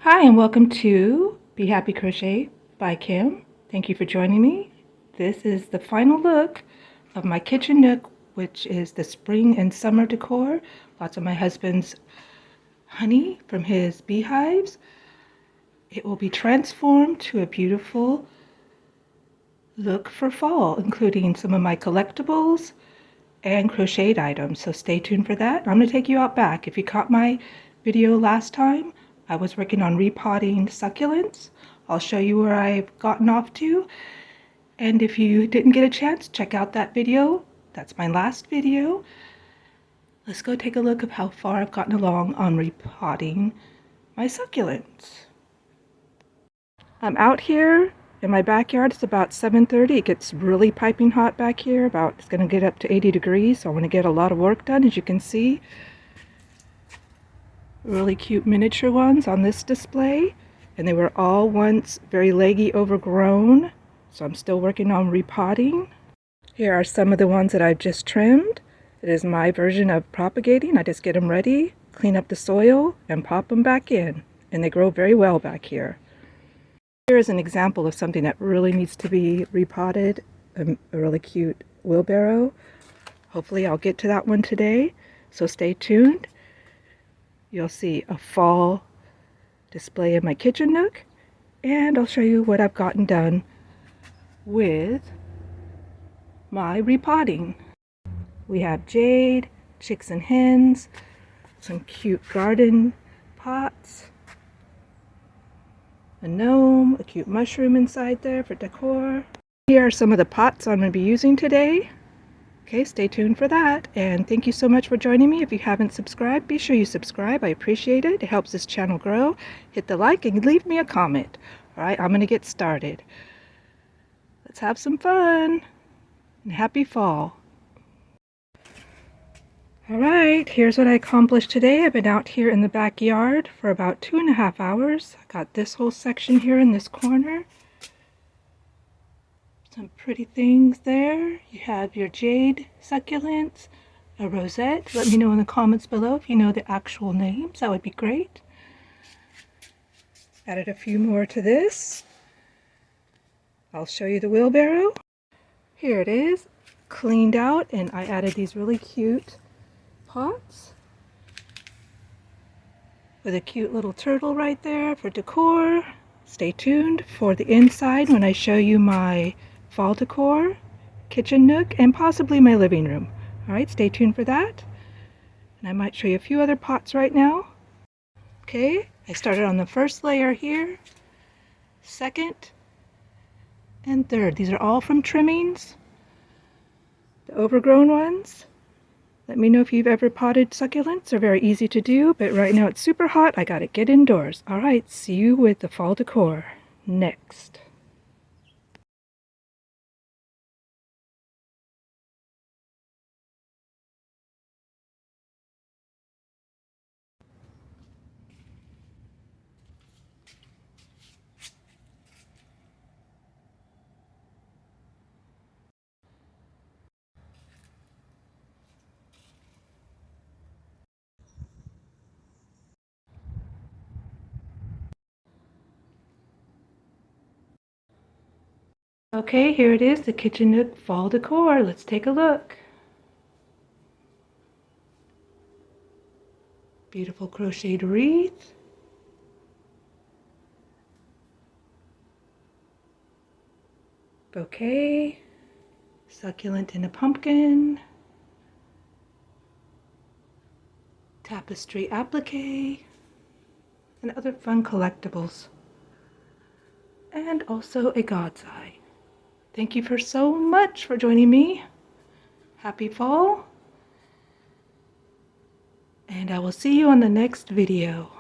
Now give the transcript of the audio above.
Hi and welcome to Be Happy Crochet by Kim. Thank you for joining me. This is the final look of my kitchen nook, which is the spring and summer decor. Lots of my husband's honey from his beehives. It will be transformed to a beautiful look for fall, including some of my collectibles and crocheted items. So stay tuned for that. I'm going to take you out back. If you caught my video last time, I was working on repotting succulents. I'll show you where I've gotten off to. And if you didn't get a chance, check out that video. That's my last video. Let's go take a look of how far I've gotten along on repotting my succulents. I'm out here in my backyard. It's about 7:30. It gets really piping hot back here. It's going to get up to 80 degrees. So I want to get a lot of work done, as you can see. Really cute miniature ones on this display, and they were all once very leggy, overgrown, so I'm still working on repotting. Here are some of the ones that I've just trimmed. It is my version of propagating. I just get them ready, clean up the soil, and pop them back in, and they grow very well back here. Here is an example of something that really needs to be repotted, a really cute wheelbarrow. Hopefully I'll get to that one today, so stay tuned. You'll see a fall display in my kitchen nook, and I'll show you what I've gotten done with my repotting. We have jade, chicks and hens, some cute garden pots, a gnome, a cute mushroom inside there for decor. Here are some of the pots I'm going to be using today. Okay, stay tuned for that, and thank you so much for joining me. If you haven't subscribed, be sure you subscribe. I appreciate it. It helps this channel grow. Hit the like and leave me a comment. All right, I'm going to get started. Let's have some fun, and happy fall. All right, here's what I accomplished today. I've been out here in the backyard for about 2.5 hours. I got this whole section here in this corner. Some pretty things there. You have your jade succulents, a rosette. Let me know in the comments below if you know the actual names. That would be great. Added a few more to this. I'll show you the wheelbarrow. Here it is, cleaned out, and I added these really cute pots with a cute little turtle right there for decor. Stay tuned for the inside when I show you my fall decor, kitchen nook, and possibly my living room. All right, stay tuned for that. And I might show you a few other pots right now. Okay, I started on the first layer here, second, and third. These are all from trimmings, the overgrown ones. Let me know if you've ever potted succulents. They're very easy to do, but right now it's super hot. I gotta get indoors. All right, see you with the fall decor next. Okay, here it is, the kitchen nook fall decor. Let's take a look. Beautiful crocheted wreath. Bouquet. Succulent in a pumpkin. Tapestry applique. And other fun collectibles. And also a God's eye. Thank you so much for joining me. Happy fall. And I will see you on the next video.